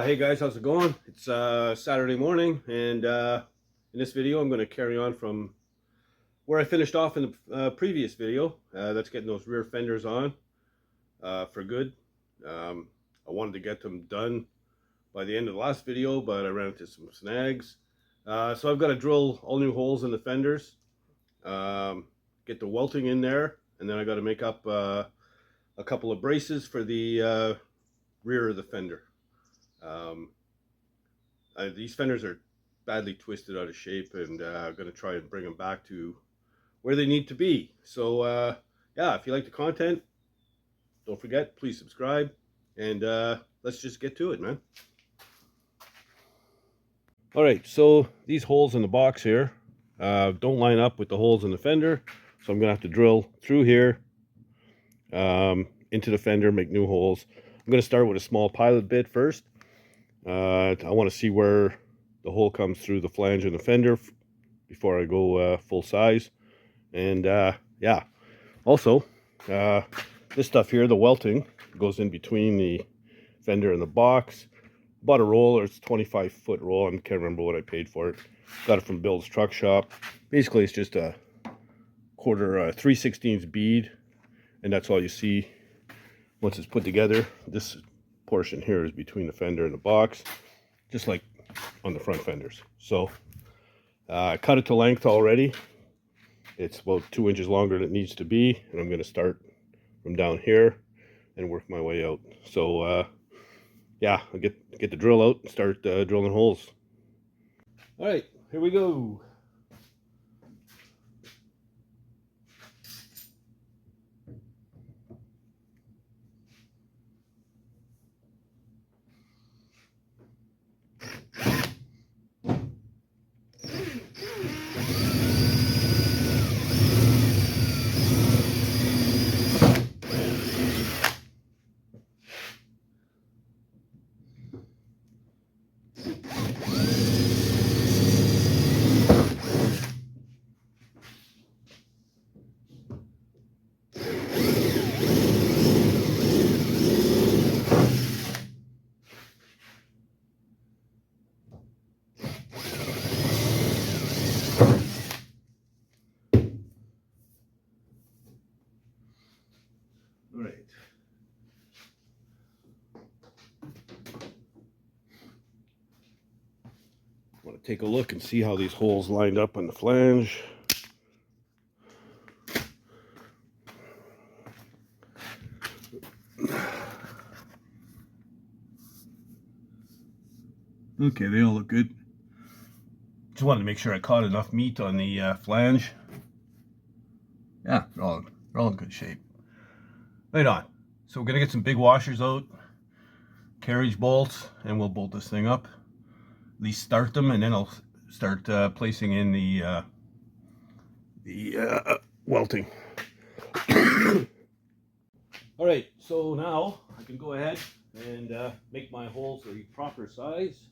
Hey guys, how's it going? It's Saturday morning, and in this video I'm going to carry on from where I finished off in the previous video. That's getting those rear fenders on for good. I wanted to get them done by the end of the last video, but I ran into some snags. So I've got to drill all new holes in the fenders, get the welting in there, and then I got to make up a couple of braces for the rear of the fender. These fenders are badly twisted out of shape, and I'm going to try and bring them back to where they need to be. So yeah, if you like the content, don't forget, please subscribe, and let's just get to it, man. All right, so these holes in the box here don't line up with the holes in the fender, so I'm going to have to drill through here into the fender, make new holes. I'm going to start with a small pilot bit first. I want to see where the hole comes through the flange and the fender before I go full size. And yeah, also this stuff here, the welting, goes in between the fender and the box. Bought a roller, it's a 25-foot roll. I can't remember what I paid for it. Got it from Bill's truck shop. Basically, it's just a quarter 3/16 bead, and that's all you see once it's put together. This portion here is between the fender and the box, just like on the front fenders. So I cut it to length already. It's about 2 inches longer than it needs to be, and I'm going to start from down here and work my way out. So yeah, I'll get the drill out and start drilling holes. All right, here we go. All right. I want to take a look and see how these holes lined up on the flange. Okay, they all look good. Just wanted to make sure I caught enough meat on the flange. Yeah, they're all in good shape. Right on. So we're gonna get some big washers out, carriage bolts, and we'll bolt this thing up. At least start them, and then I'll start placing in the welting. All right, so now I can go ahead and make my holes the proper size.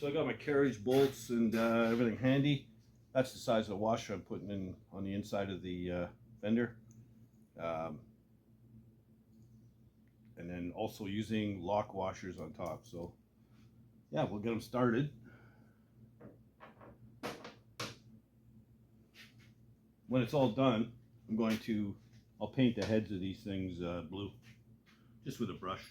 So I got my carriage bolts and everything handy. That's the size of the washer I'm putting in on the inside of the fender. And then also using lock washers on top. So yeah, we'll get them started. When it's all done, I'll paint the heads of these things blue, just with a brush.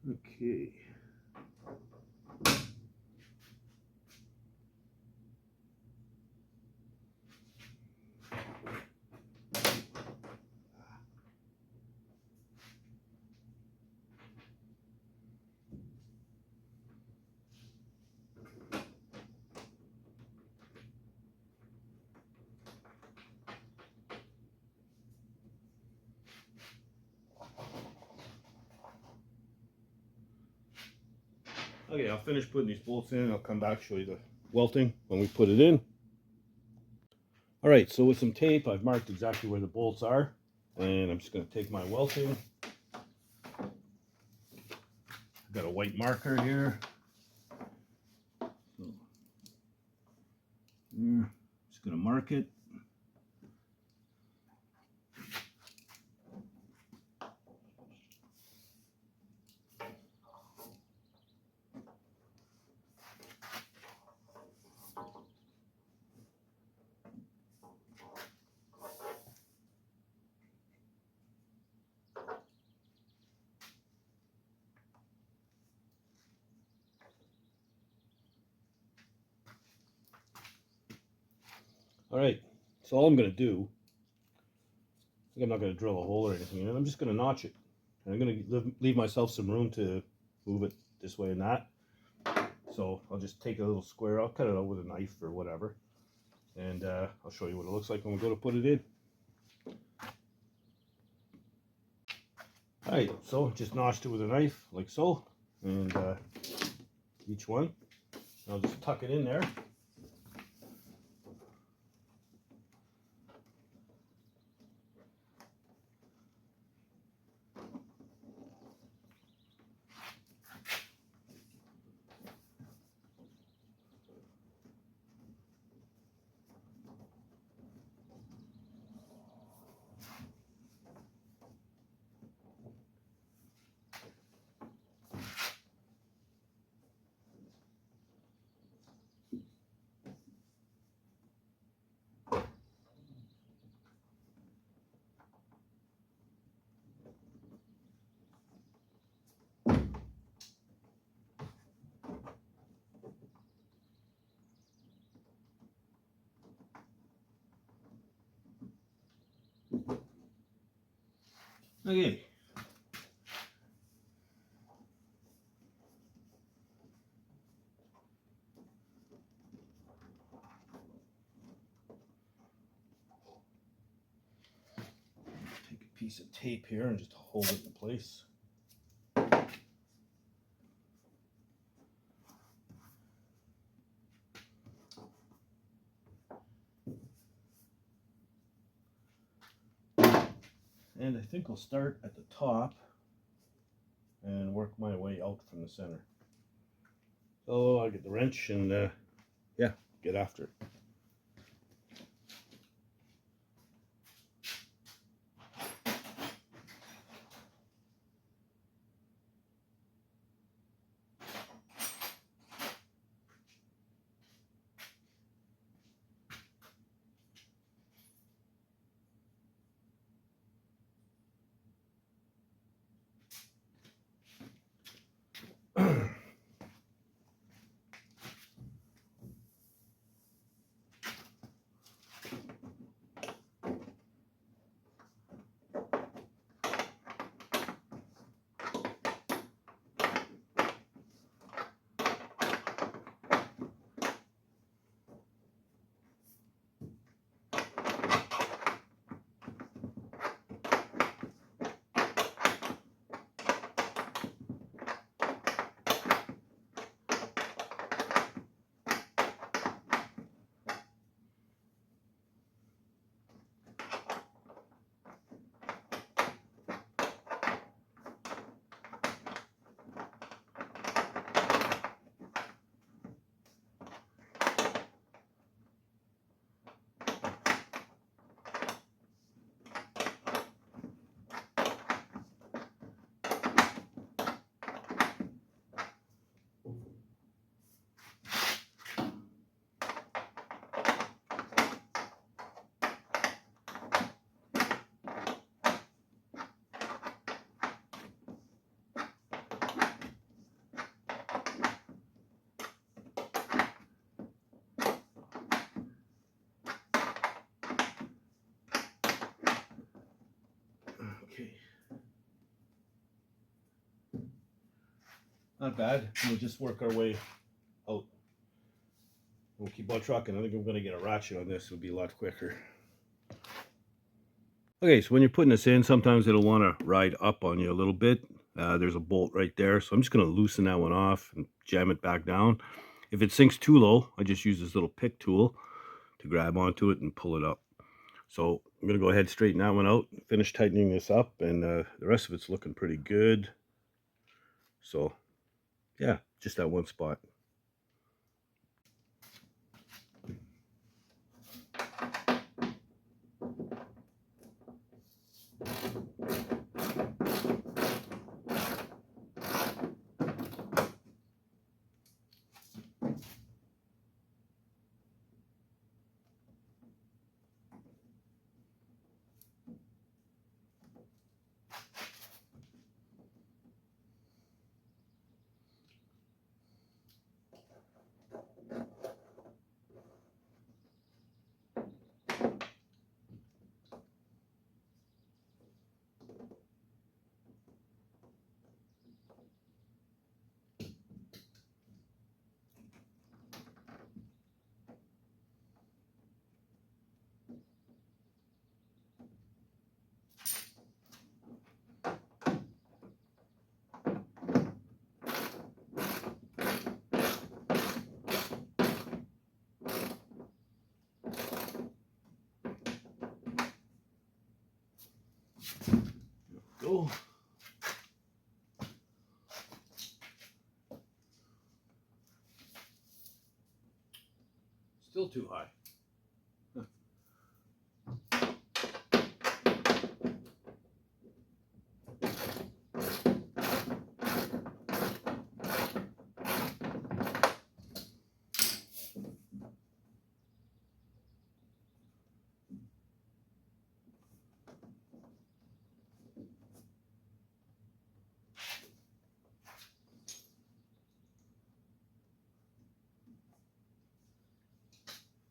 Okay. Okay, I'll finish putting these bolts in and I'll come back, show you the welting when we put it in. All right, so with some tape, I've marked exactly where the bolts are, and I'm just going to take my welting. I've got a white marker here. So, I'm just going to mark it. All right, so all I'm going to do, I'm not going to drill a hole or anything in it. I'm just going to notch it. And I'm going to leave myself some room to move it this way and that. So I'll just take a little square, I'll cut it out with a knife or whatever. And I'll show you what it looks like when we go to put it in. All right, so just notched it with a knife like so. And each one, I'll just tuck it in there. Okay. Take a piece of tape here and just hold it in place. And I think I'll start at the top and work my way out from the center. So I'll get the wrench and yeah, get after it. not bad. We'll just work our way out. We'll keep on trucking. I think I'm going to get a ratchet on this. It'll be a lot quicker. Okay, so when you're putting this in, sometimes it'll want to ride up on you a little bit. There's a bolt right there, so I'm just going to loosen that one off and jam it back down. If it sinks too low, I just use this little pick tool to grab onto it and pull it up. So I'm going to go ahead and straighten that one out, finish tightening this up, and the rest of it's looking pretty good. So yeah, just that one spot. Go. Still too high.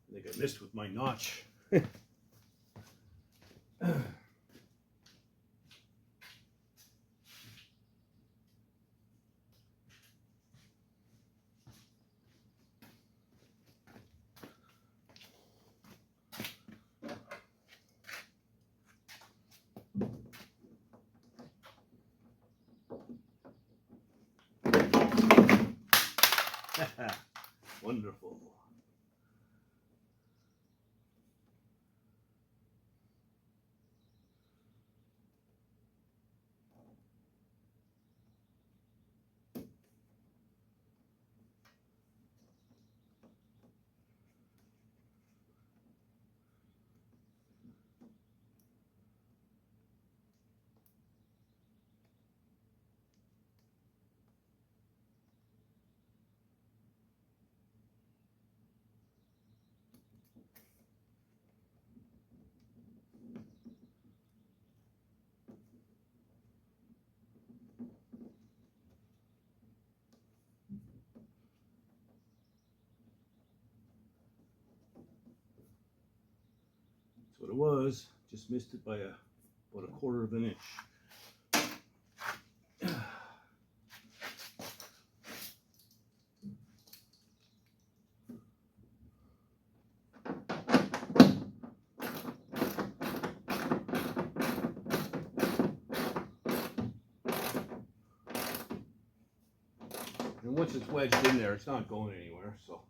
I think I missed with my notch. Wonderful. That's what it was. Just missed it by about 1/4 of an inch. And once it's wedged in there, it's not going anywhere, so.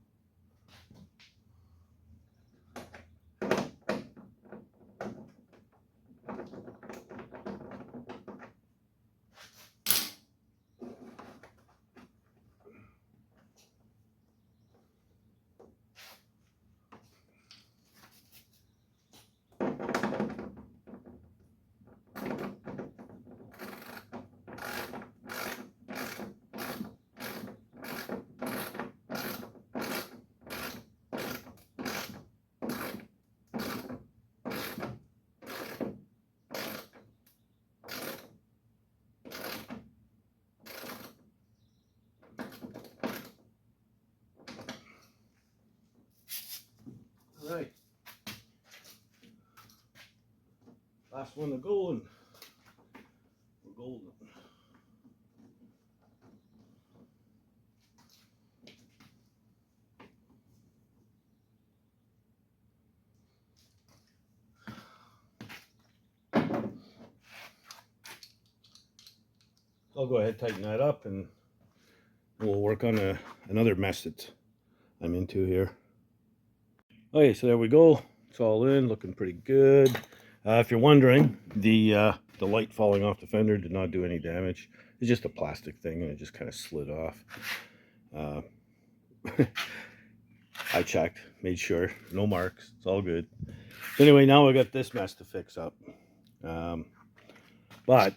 All right. Last one to go, and we're golden. I'll go ahead and tighten that up, and we'll work on another mess that I'm into here. Okay, so there we go. It's all in, looking pretty good. If you're wondering, the light falling off the fender did not do any damage. It's just a plastic thing, and it just kind of slid off. I checked, made sure, no marks. It's all good. So anyway, now I got this mess to fix up. But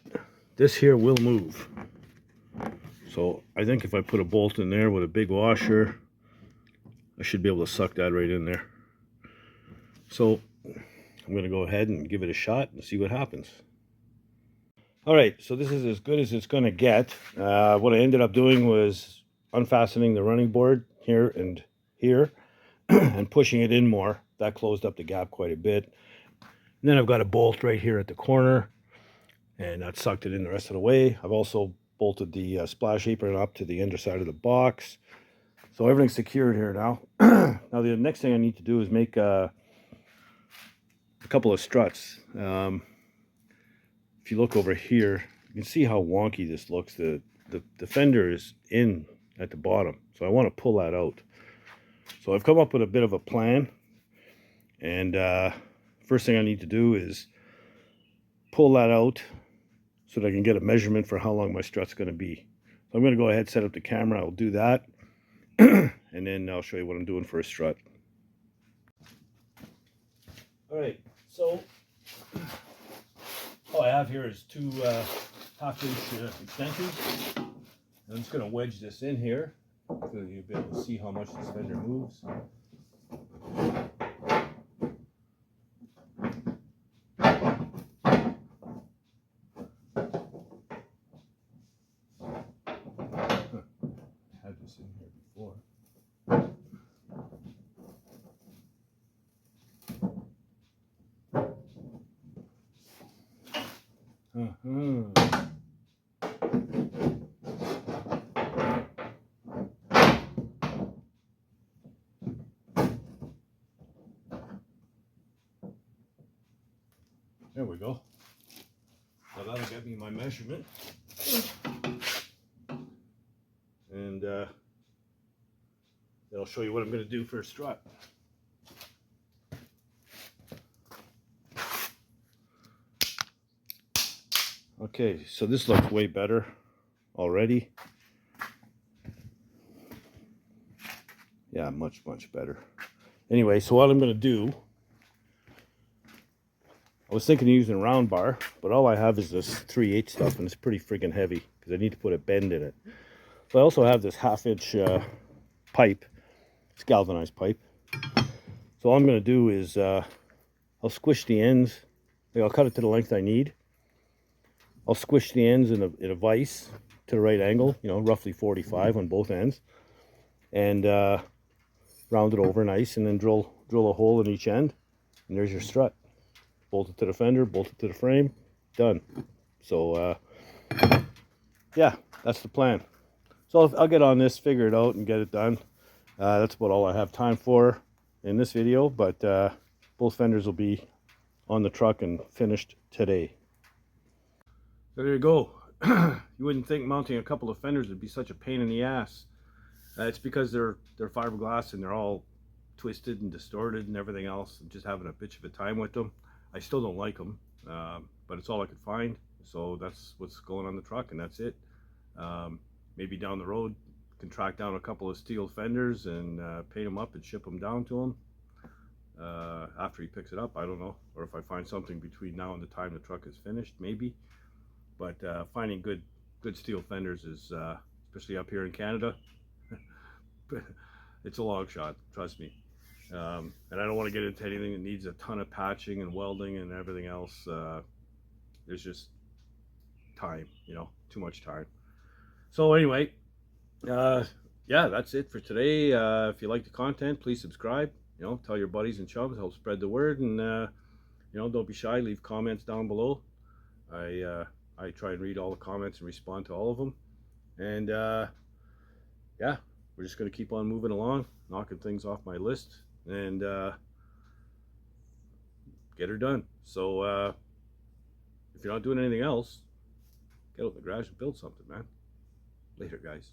this here will move. So I think if I put a bolt in there with a big washer, I should be able to suck that right in there. So I'm going to go ahead and give it a shot and see what happens. All right, so this is as good as it's going to get. What I ended up doing was unfastening the running board here and here and pushing it in more. That closed up the gap quite a bit. And then I've got a bolt right here at the corner, and that sucked it in the rest of the way. I've also bolted the splash apron up to the underside of the box. So everything's secured here now. Now the next thing I need to do is make a couple of struts. If you look over here, you can see how wonky this looks. The fender is in at the bottom, so I want to pull that out. So I've come up with a bit of a plan, and first thing I need to do is pull that out so that I can get a measurement for how long my strut's going to be. So I'm going to go ahead and set up the camera. I'll do that, and then I'll show you what I'm doing for a strut. All right, so all I have here is two half-inch extensions. I'm just going to wedge this in here so you'll be able to see how much this fender moves. I had this in here before. There we go. So that'll get me my measurement. And that'll show you what I'm going to do for a strut. Okay, so this looks way better already. Yeah, much better. Anyway, so what I'm going to do, I was thinking of using a round bar, but all I have is this 3/8 stuff, and it's pretty friggin' heavy because I need to put a bend in it. So I also have this half-inch pipe. It's galvanized pipe. So all I'm going to do is I'll squish the ends. I'll cut it to the length I need. I'll squish the ends in a vise to the right angle, you know, roughly 45 on both ends, and round it over nice, and then drill a hole in each end, and there's your strut. Bolt it to the fender, bolt it to the frame, done. So yeah, that's the plan. So I'll get on this, figure it out, and get it done. That's about all I have time for in this video, but both fenders will be on the truck and finished today. So there you go. You wouldn't think mounting a couple of fenders would be such a pain in the ass. It's because they're fiberglass and they're all twisted and distorted and everything else. I'm just having a bitch of a time with them. I still don't like them, but it's all I could find. So that's what's going on the truck, and that's it. Maybe down the road, can track down a couple of steel fenders and paint them up and ship them down to him after he picks it up. I don't know, or if I find something between now and the time the truck is finished, maybe. But finding good steel fenders is, especially up here in Canada, it's a long shot, trust me. And I don't want to get into anything that needs a ton of patching and welding and everything else. There's just time, you know, too much time. So anyway, yeah, that's it for today. If you like the content, please subscribe. You know, tell your buddies and chums, help spread the word, and you know, don't be shy. Leave comments down below. I try and read all the comments and respond to all of them. And yeah, we're just going to keep on moving along, knocking things off my list, and get her done. So if you're not doing anything else, get out in the garage and build something, man. Later, guys.